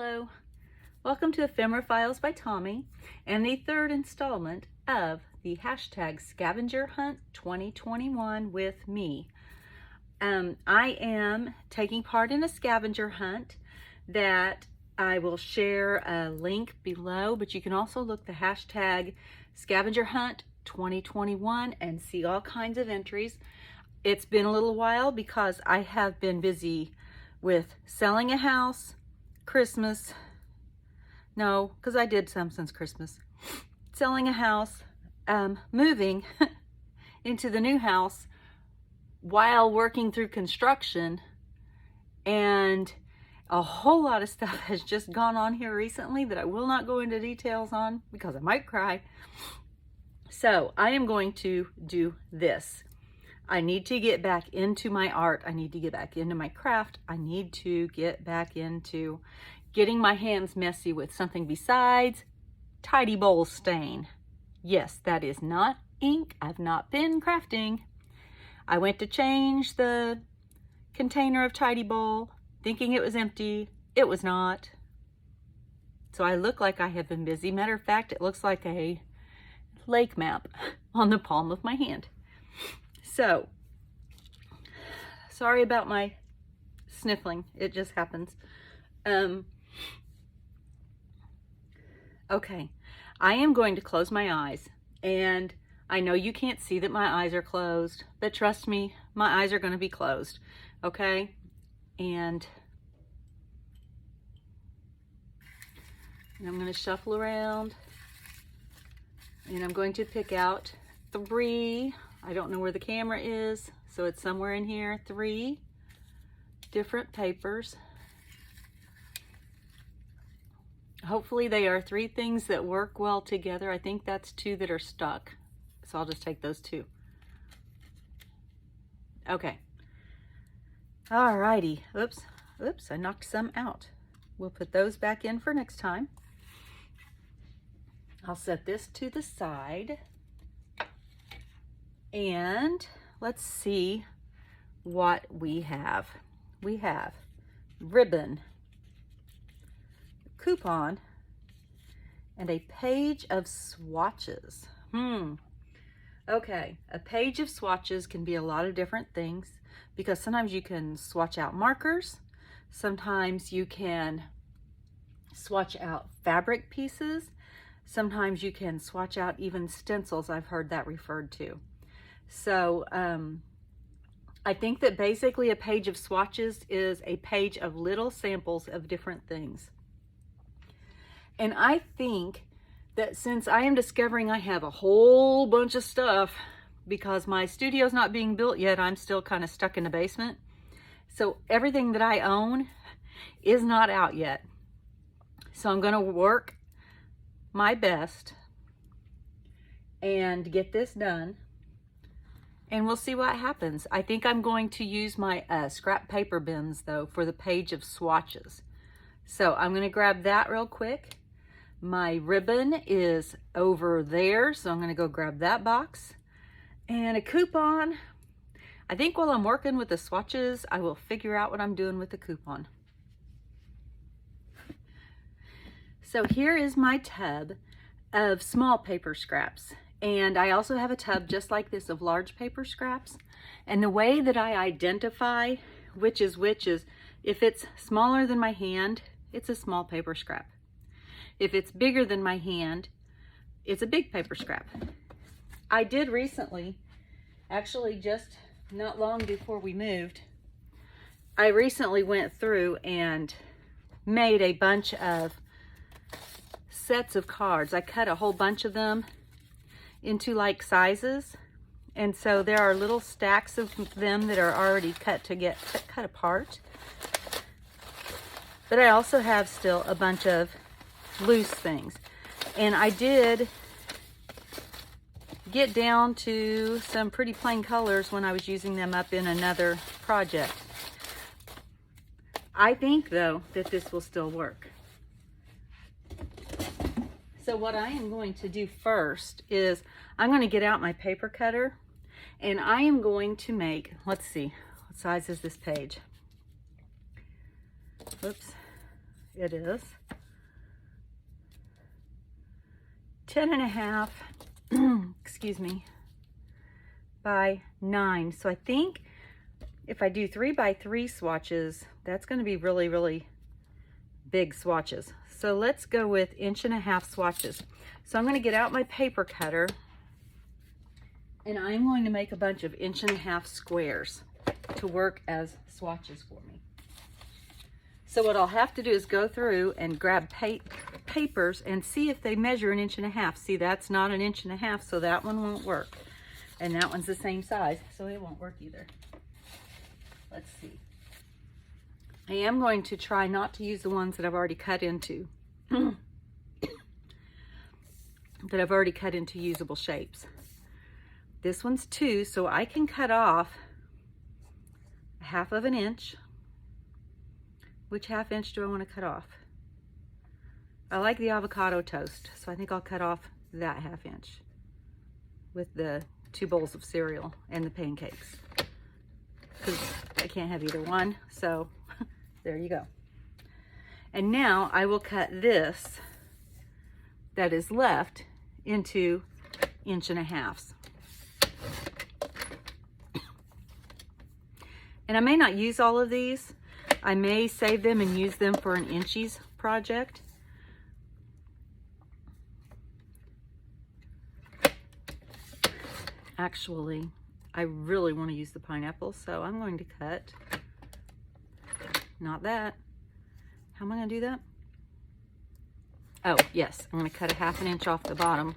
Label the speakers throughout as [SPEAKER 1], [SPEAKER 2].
[SPEAKER 1] Hello, welcome to Ephemera Files by Tommy and the third installment of the hashtag Scavenger Hunt 2021 with me. I am taking part in a scavenger hunt that I will share a link below, but you can also look the hashtag Scavenger Hunt 2021 and see all kinds of entries. It's been a little while because I have been busy with selling a house, Christmas, no, because I did some since Christmas, selling a house, moving into the new house while working through construction, and a whole lot of stuff has just gone on here recently that I will not go into details on because I might cry. So I am going to do this. I need to get back into my art. I need to get back into my craft. I need to get back into getting my hands messy with something besides Tidy Bowl stain. Yes, that is not ink. I've not been crafting. I went to change the container of Tidy Bowl thinking it was empty. It was not. So I look like I have been busy. Matter of fact, it looks like a lake map on the palm of my hand. So, sorry about my sniffling. It just happens. Okay, I am going to close my eyes, and I know you can't see that my eyes are closed, but trust me, my eyes are going to be closed, okay? And I'm going to shuffle around, and I'm going to pick out 3. I don't know where the camera is, so it's somewhere in here. 3 different papers. Hopefully they are 3 things that work well together. I think that's 2 that are stuck, so I'll just take those 2. Okay. Alrighty. Oops, I knocked some out. We'll put those back in for next time. I'll set this to the side. And let's see what we have. We have ribbon, coupon, and a page of swatches. Okay, a page of swatches can be a lot of different things because sometimes you can swatch out markers. Sometimes you can swatch out fabric pieces. Sometimes you can swatch out even stencils. I've heard that referred to. So I think that basically a page of swatches is a page of little samples of different things. And I think that since I am discovering I have a whole bunch of stuff because my studio's not being built yet, I'm still kind of stuck in the basement. So everything that I own is not out yet. So I'm going to work my best and get this done. And we'll see what happens. I think I'm going to use my scrap paper bins though for the page of swatches. So I'm going to grab that real quick. My ribbon is over there, so I'm going to go grab that box. And a coupon. I think while I'm working with the swatches, I will figure out what I'm doing with the coupon. So here is my tub of small paper scraps. And I also have a tub just like this of large paper scraps. And the way that I identify which is if it's smaller than my hand, it's a small paper scrap. If it's bigger than my hand, it's a big paper scrap. I did recently, actually just not long before we moved, I recently went through and made a bunch of sets of cards. I cut a whole bunch of them into like sizes, and so there are little stacks of them that are already cut to get cut apart. But I also have still a bunch of loose things, and I did get down to some pretty plain colors when I was using them up in another project. I think though that this will still work. So what I am going to do first is I'm going to get out my paper cutter, and I am going to make, let's see, what size is this page? Whoops, it is 10.5, excuse me, by 9. So I think if I do 3x3 swatches, that's going to be really, really big swatches. So let's go with 1.5 swatches. So I'm going to get out my paper cutter, and I'm going to make a bunch of 1.5 squares to work as swatches for me. So what I'll have to do is go through and grab papers and see if they measure 1.5 inches. See, that's not 1.5 inches, so that one won't work. And that one's the same size, so it won't work either. Let's see. I am going to try not to use the ones that I've already cut into. that I've already cut into usable shapes. This one's 2, so I can cut off 1/2 inch. Which 1/2 inch do I want to cut off? I like the avocado toast, so I think I'll cut off that 1/2 inch with the 2 bowls of cereal and the pancakes, because I can't have either one, so there you go. And now I will cut this that is left into 1.5 inches. And I may not use all of these. I may save them and use them for an inchies project. Actually, I really want to use the pineapple, so I'm going to cut, not that. How am I going to do that? Oh, yes, I'm going to cut 1/2 inch off the bottom.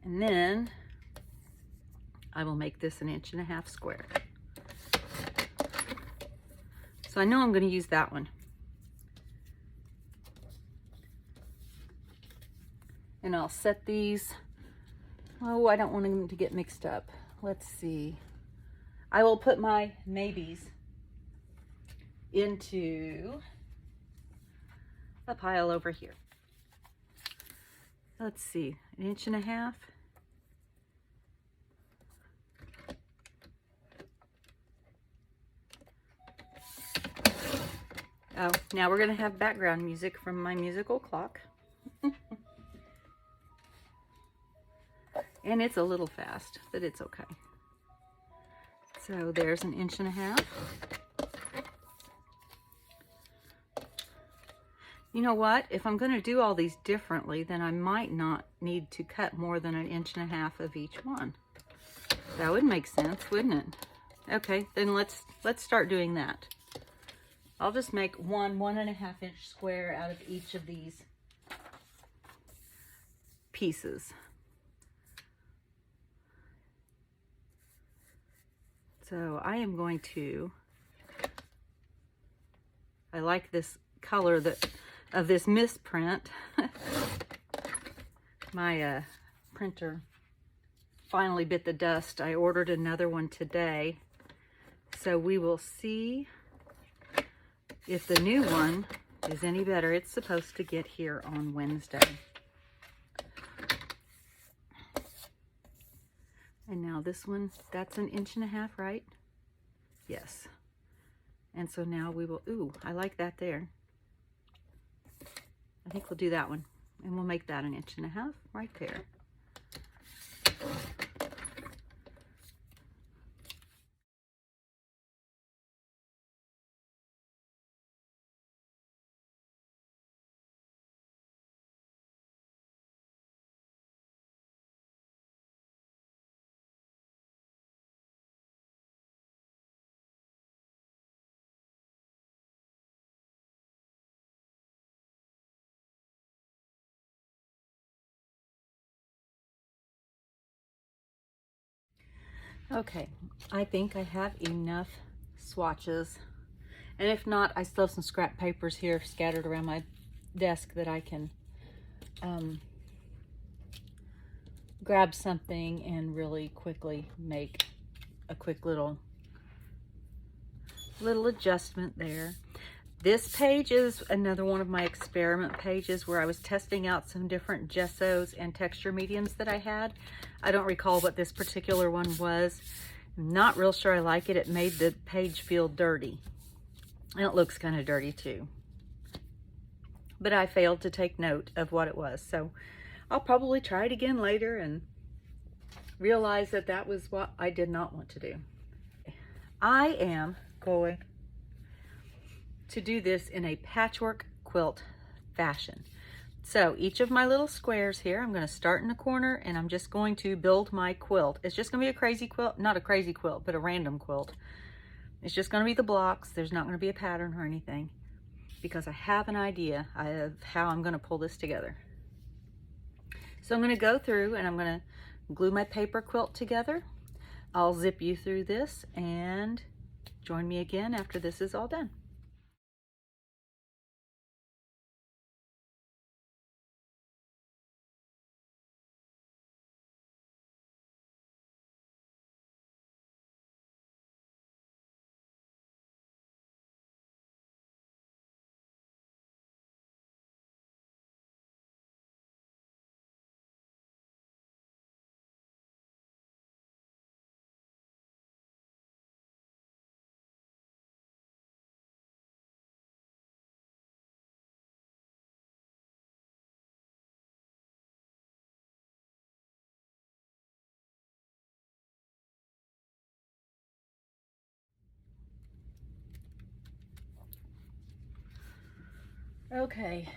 [SPEAKER 1] And then I will make this 1.5 inch square. So I know I'm going to use that one. And I'll set these. Oh, I don't want them to get mixed up. Let's see. I will put my maybes into a pile over here. Let's see, 1.5 inches. Oh, now we're going to have background music from my musical clock. And it's a little fast, but it's okay. So there's 1.5 inches. You know what? If I'm going to do all these differently, then I might not need to cut more than 1.5 inches of each one. That would make sense, wouldn't it? Okay, then let's start doing that. I'll just make 1.5 inch square out of each of these pieces. So I am going to, I like this color of this misprint. My printer finally bit the dust. I ordered another one today. So we will see if the new one is any better. It's supposed to get here on Wednesday. And now this one, that's 1.5 inches, right? Yes. And so now we will, ooh, I like that there. I think we'll do that one. And we'll make that 1.5 inches right there. Okay, I think I have enough swatches, and if not, I still have some scrap papers here scattered around my desk that I can grab something and really quickly make a quick little adjustment there. This page is another one of my experiment pages where I was testing out some different gessos and texture mediums that I had. I don't recall what this particular one was. I'm not real sure I like it. It made the page feel dirty. And it looks kind of dirty too. but I failed to take note of what it was. So I'll probably try it again later and realize that that was what I did not want to do. I am going to do this in a patchwork quilt fashion. So each of my little squares here, I'm going to start in the corner and I'm just going to build my quilt. It's just going to be a crazy quilt, not a crazy quilt, but a random quilt. It's just going to be the blocks. There's not going to be a pattern or anything because I have an idea of how I'm going to pull this together. So I'm going to go through and I'm going to glue my paper quilt together. I'll zip you through this and join me again after this is all done. Okay,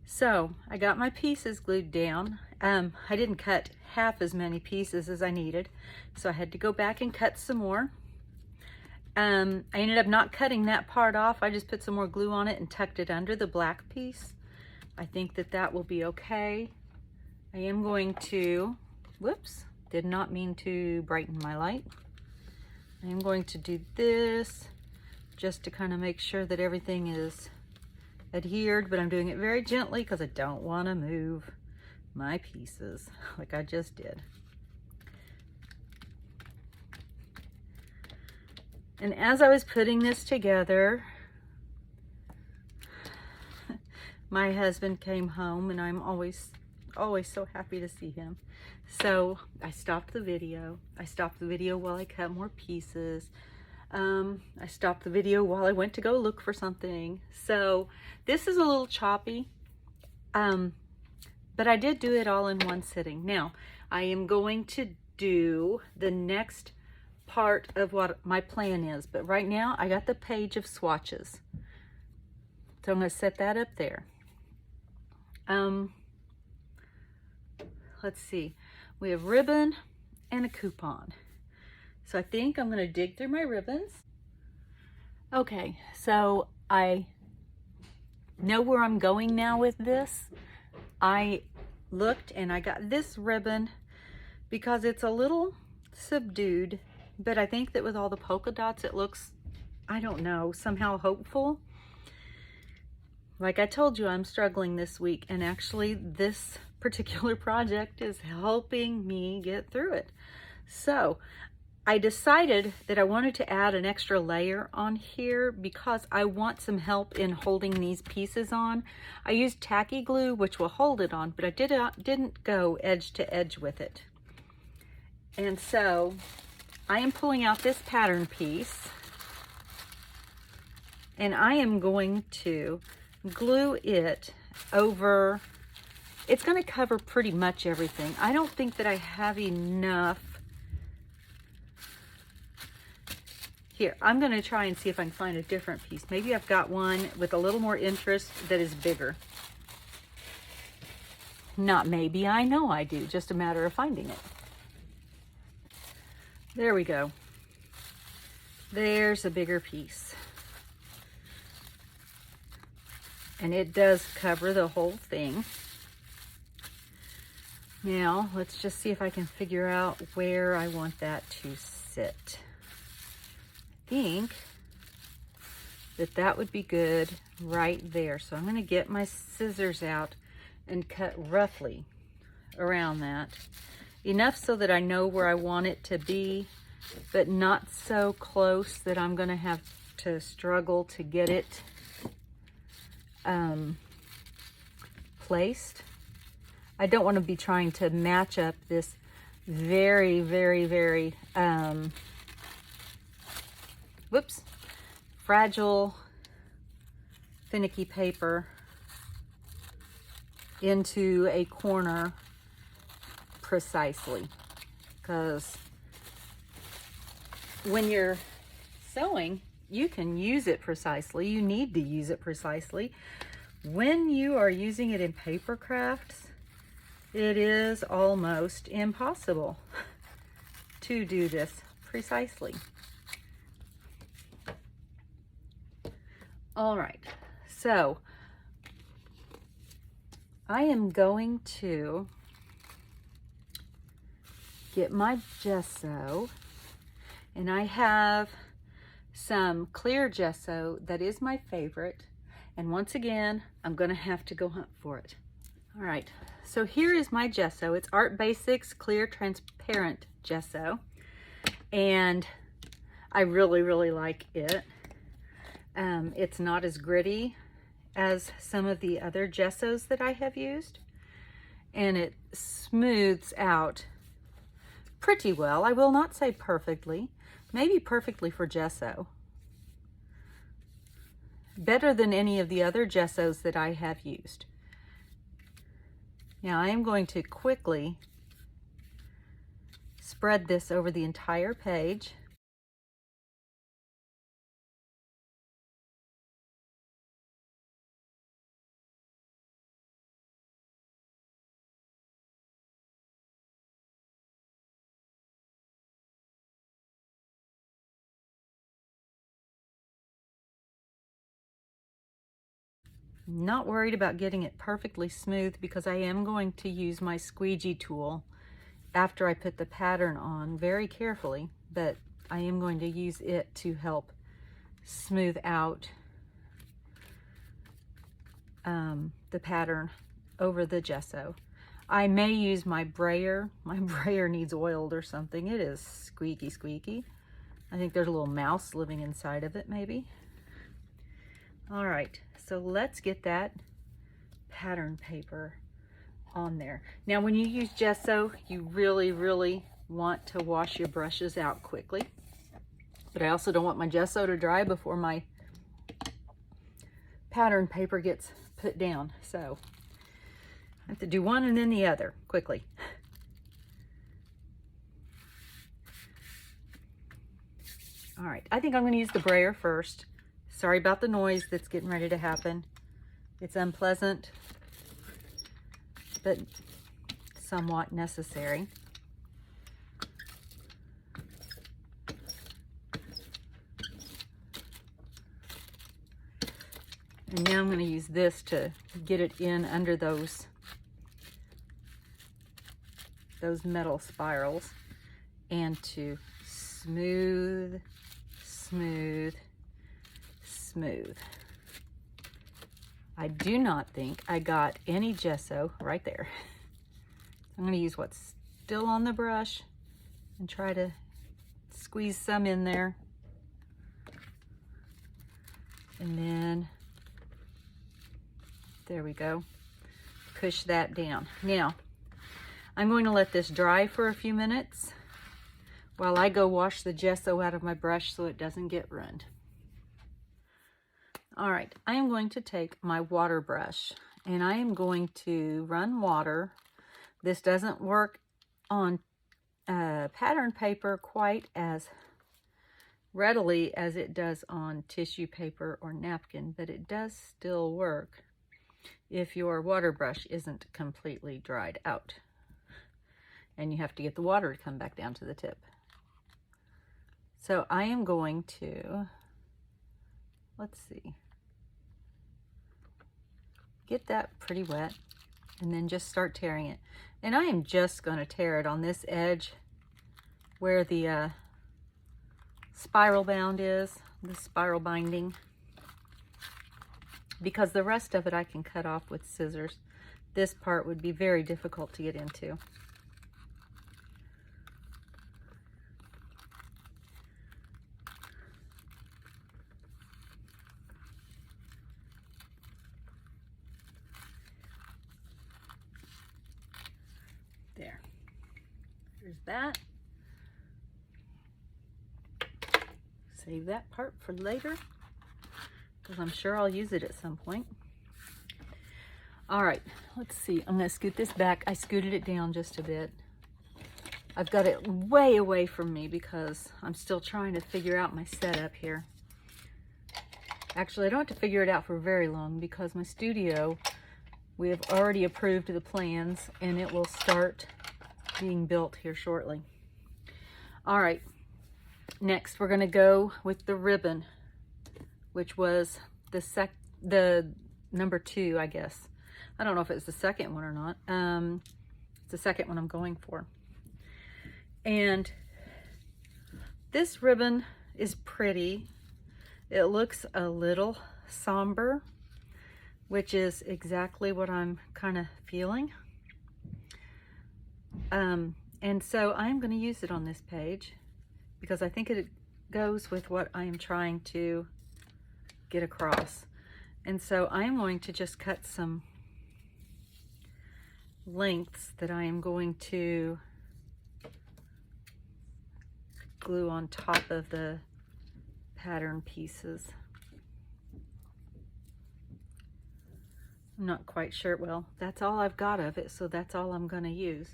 [SPEAKER 1] so I got my pieces glued down. I didn't cut half as many pieces as I needed, so I had to go back and cut some more. I ended up not cutting that part off. I just put some more glue on it and tucked it under the black piece. I think that that will be okay. I am going to, whoops, did not mean to brighten my light. I am going to do this just to kind of make sure that everything is adhered, but I'm doing it very gently because I don't want to move my pieces like I just did. And as I was putting this together, my husband came home, and I'm always so happy to see him. So I stopped the video. I stopped the video while I cut more pieces. I stopped the video while I went to go look for something. So this is a little choppy, but I did do it all in one sitting. Now I am going to do the next part of what my plan is, but right now I got the page of swatches. So I'm going to set that up there. Let's see, we have ribbon and a coupon. So I think I'm going to dig through my ribbons. Okay, so I know where I'm going now with this. I looked and I got this ribbon because it's a little subdued, but I think that with all the polka dots it looks, I don't know, somehow hopeful. Like I told you, I'm struggling this week, and actually this particular project is helping me get through it. So I decided that I wanted to add an extra layer on here because I want some help in holding these pieces on. I used tacky glue, which will hold it on, but I didn't go edge to edge with it. And so I am pulling out this pattern piece, and I am going to glue it over. It's going to cover pretty much everything. I don't think that I have enough. Here, I'm going to try and see if I can find a different piece. Maybe I've got one with a little more interest that is bigger. Not maybe, I know I do. Just a matter of finding it. There we go. There's a bigger piece. And it does cover the whole thing. Now, let's just see if I can figure out where I want that to sit. I think that that would be good right there. So I'm going to get my scissors out and cut roughly around that. Enough so that I know where I want it to be, but not so close that I'm going to have to struggle to get it placed. I don't want to be trying to match up this very, very, very, fragile finicky paper into a corner precisely, because when you're sewing, you can use it precisely. You need to use it precisely. When you are using it in paper crafts, it is almost impossible to do this precisely. All right, so I am going to get my gesso, and I have some clear gesso that is my favorite, and once again I'm gonna have to go hunt for it. All right, so here is my gesso. It's Art Basics clear transparent gesso, and I really like it. It's not as gritty as some of the other gessos that I have used, and it smooths out pretty well. I will not say perfectly, maybe perfectly for gesso. Better than any of the other gessos that I have used. Now I am going to quickly spread this over the entire page. Not worried about getting it perfectly smooth, because I am going to use my squeegee tool after I put the pattern on very carefully, but I am going to use it to help smooth out the pattern over the gesso. I may use my brayer. My brayer needs oiled or something. It is squeaky. I think there's a little mouse living inside of it, maybe. All right, so let's get that pattern paper on there. Now when you use gesso, you really want to wash your brushes out quickly, but I also don't want my gesso to dry before my pattern paper gets put down, so I have to do one and then the other quickly. All right, I think I'm going to use the brayer first. Sorry about the noise that's getting ready to happen. It's unpleasant, but somewhat necessary. And now I'm going to use this to get it in under those metal spirals, and to smooth. I do not think I got any gesso right there. I'm going to use what's still on the brush and try to squeeze some in there. And then, there we go. Push that down. Now, I'm going to let this dry for a few minutes while I go wash the gesso out of my brush so it doesn't get ruined. All right, I am going to take my water brush and I am going to run water. This doesn't work on pattern paper quite as readily as it does on tissue paper or napkin, but it does still work if your water brush isn't completely dried out and you have to get the water to come back down to the tip. So I am going to, let's see, get that pretty wet and then just start tearing it. And I am just going to tear it on this edge where the spiral bound is, the spiral binding, because the rest of it I can cut off with scissors. This part would be very difficult to get into. There. There's that. Save that part for later. because I'm sure I'll use it at some point. All right, let's see. I'm gonna scoot this back. I scooted it down just a bit. I've got it way away from me because I'm still trying to figure out my setup here. Actually, I don't have to figure it out for very long because my studio, we have already approved the plans and it will start being built here shortly. All right, next we're gonna go with the ribbon, which was the number 2, I guess. I don't know if it's the second one or not. It's the second one I'm going for. And this ribbon is pretty. It looks a little somber, which is exactly what I'm kind of feeling. And so I'm going to use it on this page because I think it goes with what I am trying to get across. And so I'm going to just cut some lengths that I am going to glue on top of the pattern pieces. I'm not quite sure. Well, that's all I've got of it, so that's all I'm going to use.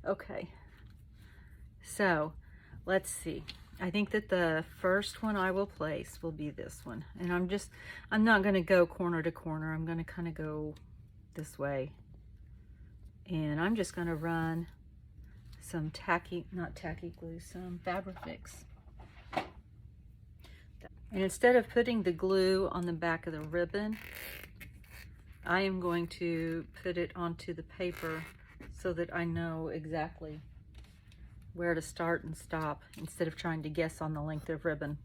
[SPEAKER 1] Okay, so let's see. I think that the first one I will place will be this one. And I'm not going to go corner to corner. I'm going to kind of go this way. And I'm just going to run some not tacky glue, some Fabrifix. And instead of putting the glue on the back of the ribbon, I am going to put it onto the paper so that I know exactly where to start and stop instead of trying to guess on the length of ribbon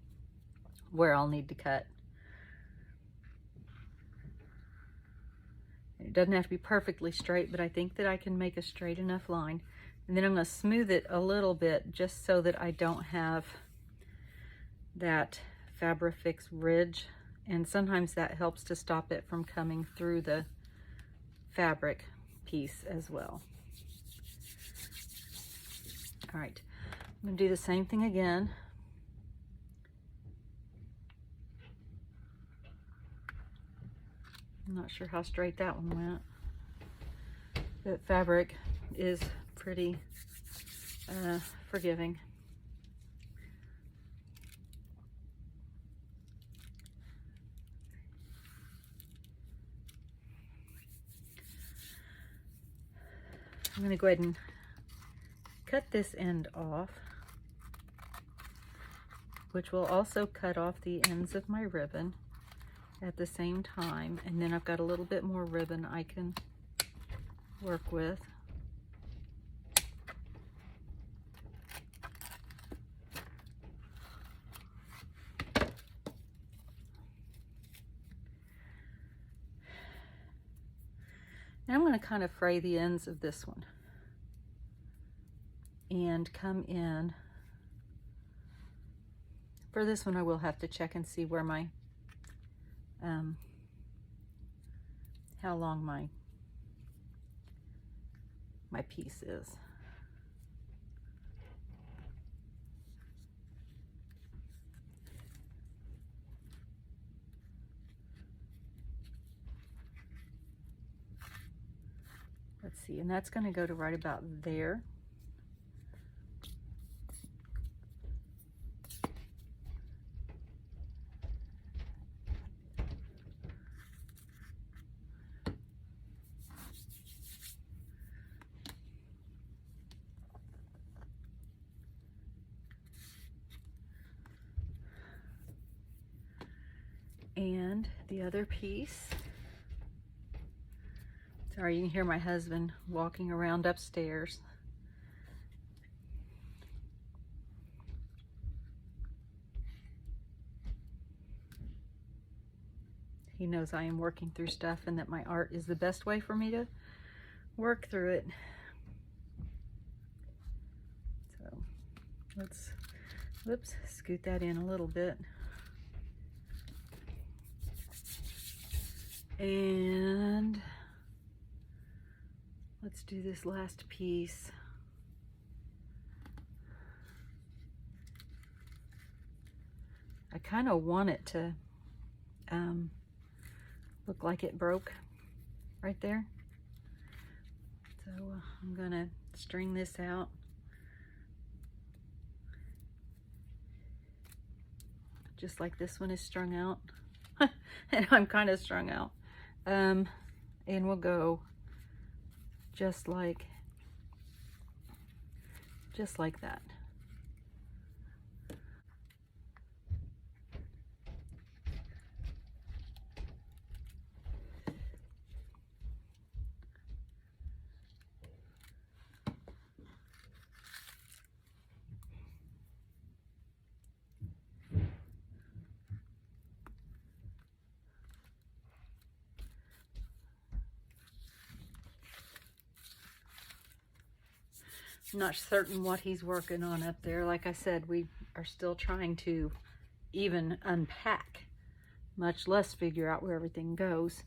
[SPEAKER 1] where I'll need to cut. It doesn't have to be perfectly straight, but I think that I can make a straight enough line. And then I'm going to smooth it a little bit just so that I don't have that Fabrifix ridge. And sometimes that helps to stop it from coming through the fabric piece as well. All right, I'm going to do the same thing again. I'm not sure how straight that one went, but fabric is pretty forgiving. I'm going to go ahead and cut this end off, which will also cut off the ends of my ribbon at the same time. And then I've got a little bit more ribbon I can work with. And I'm going to kind of fray the ends of this one and come in. For this one I will have to check and see where my how long my piece is. Let's see, and that's going to go to right about there. And the other piece, sorry, you can hear my husband walking around upstairs. He knows I am working through stuff and that my art is the best way for me to work through it. So let's, whoops, scoot that in a little bit. And let's do this last piece. kind of want it to look like it broke right there. So I'm gonna string this out. Just like this one is strung out. And I'm kind of strung out. And we'll go just like that. I'm not certain what he's working on up there. Like I said, we are still trying to even unpack, much less figure out where everything goes.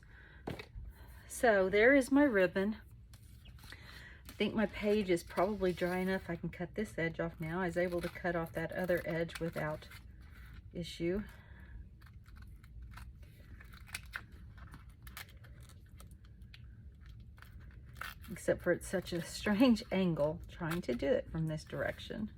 [SPEAKER 1] So there is my ribbon. I think my page is probably dry enough. I can cut this edge off now. I was able to cut off that other edge without issue. Except for it's such a strange angle trying to do it from this direction.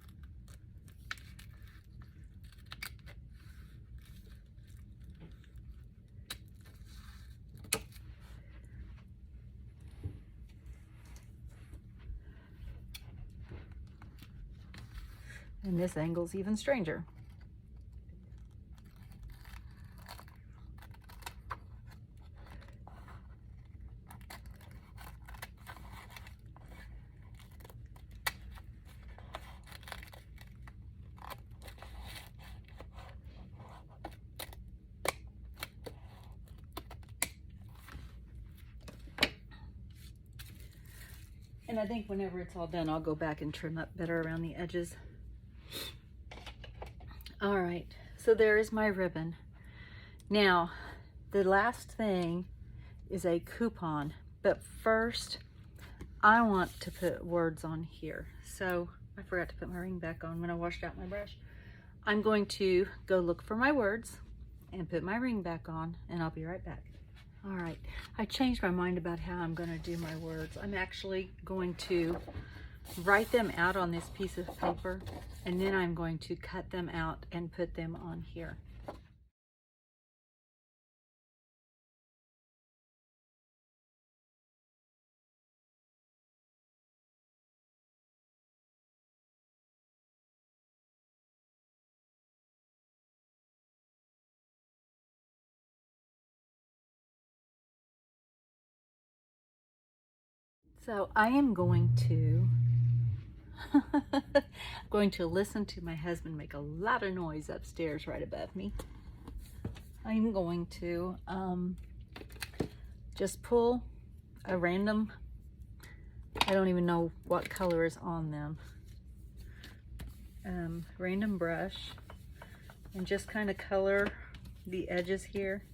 [SPEAKER 1] And this angle's even stranger. And I think whenever it's all done, I'll go back and trim up better around the edges. All right, so there is my ribbon. Now, the last thing is a coupon, but first I want to put words on here. So I forgot to put my ring back on when I washed out my brush. I'm going to go look for my words and put my ring back on, and I'll be right back. All right, I changed my mind about how I'm going to do my words. I'm actually going to write them out on this piece of paper, and then I'm going to cut them out and put them on here. So I am going to listen to my husband make a lot of noise upstairs right above me. I'm going to just pull a random, I don't even know what color is on them, random brush, and just kind of color the edges here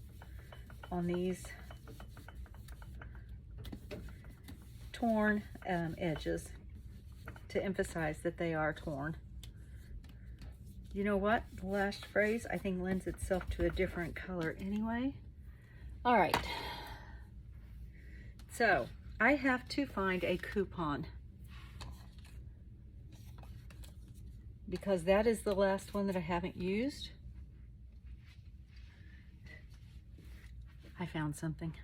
[SPEAKER 1] on these torn edges to emphasize that they are torn. You know what? The last phrase I think lends itself to a different color anyway. All right. So I have to find a coupon because that is the last one that I haven't used. I found something.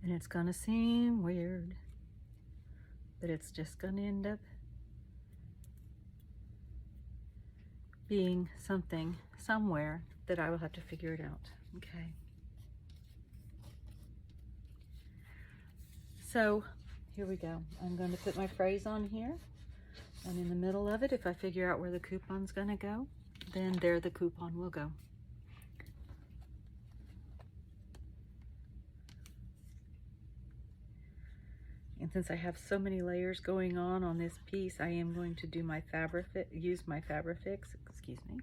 [SPEAKER 1] And it's gonna seem weird, but it's just gonna end up being something somewhere that I will have to figure it out. Okay. So here we go. I'm going to put my phrase on here, and in the middle of it, if I figure out where the coupon's gonna go, then there the coupon will go. And since I have so many layers going on this piece, I am going to do my use my Fabrifix, excuse me.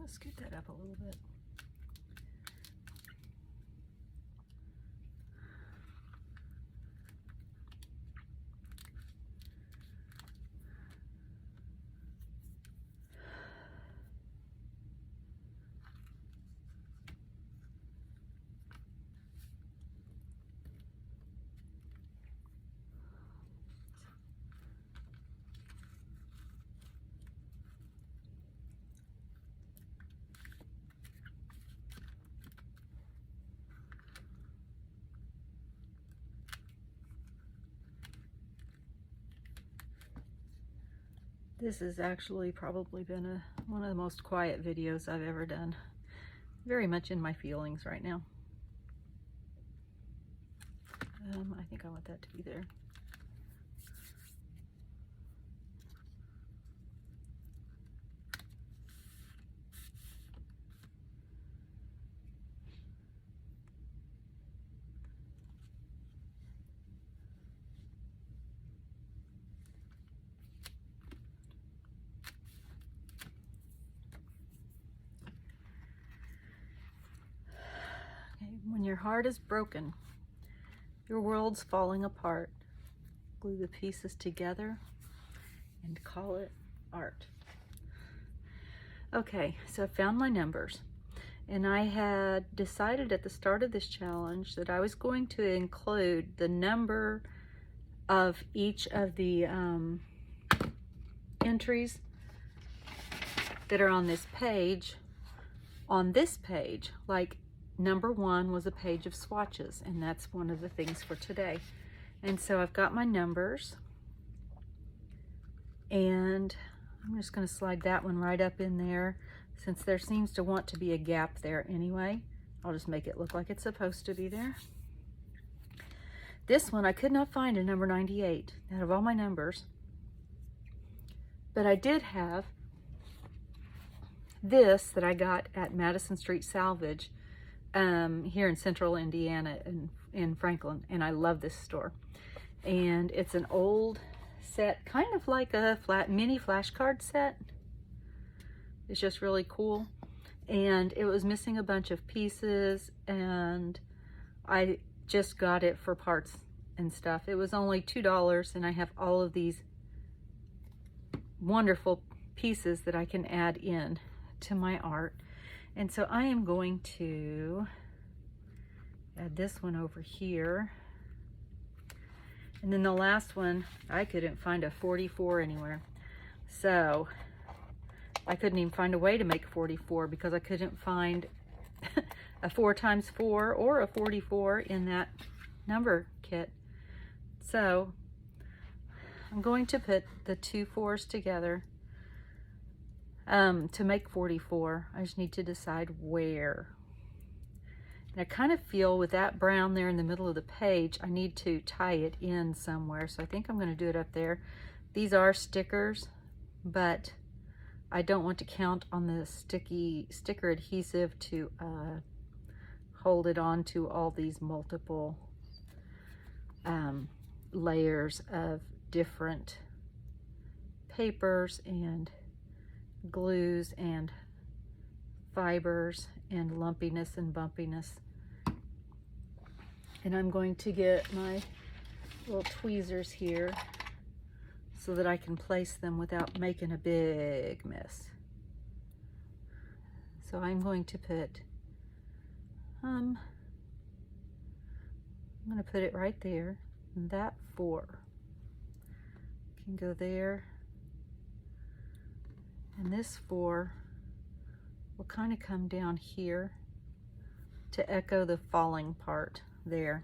[SPEAKER 1] Let's scoot that up a little bit. This has actually probably been one of the most quiet videos I've ever done. Very much in my feelings right now. I think I want that to be there. When your heart is broken, your world's falling apart, glue the pieces together and call it art. Okay, so I found my numbers, and I had decided at the start of this challenge that I was going to include the number of each of the entries that are on this page, like number 1 was a page of swatches, and that's one of the things for today. And so I've got my numbers, and I'm just going to slide that one right up in there. Since there seems to want to be a gap there anyway, I'll just make it look like it's supposed to be there. This one, I could not find a number 98 out of all my numbers, but I did have this that I got at Madison Street Salvage here in central Indiana in Franklin, and I love this store. And it's an old set, kind of like a mini flashcard set. It's just really cool, and it was missing a bunch of pieces, and I just got it for parts and stuff. It was only $2, and I have all of these wonderful pieces that I can add in to my art. And so I am going to add this one over here. And then the last one, I couldn't find a 44 anywhere. So I couldn't even find a way to make 44 because I couldn't find a 4x4 or a 44 in that number kit. So I'm going to put the 2 4s together to make 44. I just need to decide where. And I kind of feel with that brown there in the middle of the page, I need to tie it in somewhere. So I think I'm going to do it up there. These are stickers, but I don't want to count on the sticker adhesive to hold it on to all these multiple layers of different papers and glues and fibers and lumpiness and bumpiness. And I'm going to get my little tweezers here so that I can place them without making a big mess. So I'm going to put I'm going to put it right there, and that 4 can go there. And this 4 will kind of come down here to echo the falling part there.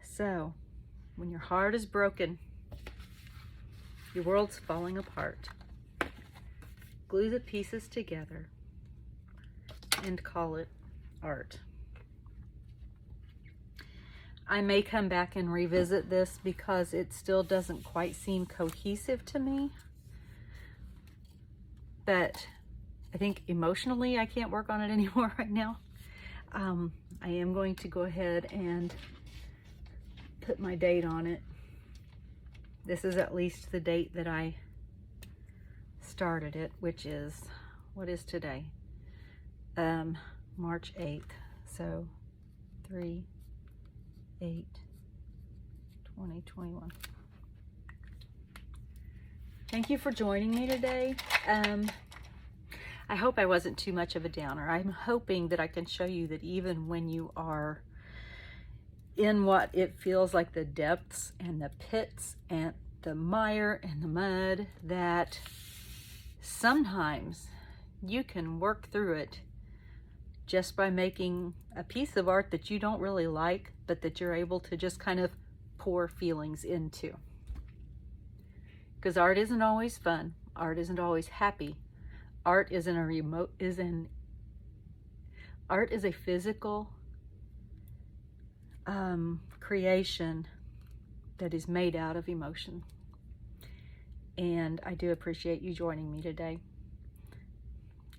[SPEAKER 1] So, when your heart is broken, your world's falling apart, glue the pieces together and call it art. I may come back and revisit this because it still doesn't quite seem cohesive to me. But I think emotionally I can't work on it anymore right now. I am going to go ahead and put my date on it. This is at least the date that I started it, which is, what is today? March 8th. So 3/8/2021. Thank you for joining me today. I hope I wasn't too much of a downer. I'm hoping that I can show you that even when you are in what it feels like the depths and the pits and the mire and the mud, that sometimes you can work through it just by making a piece of art that you don't really like, but that you're able to just kind of pour feelings into. Because art isn't always fun. Art isn't always happy. Art is a physical creation that is made out of emotion. And I do appreciate you joining me today.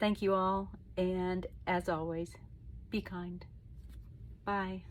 [SPEAKER 1] Thank you all, and as always, be kind. Bye.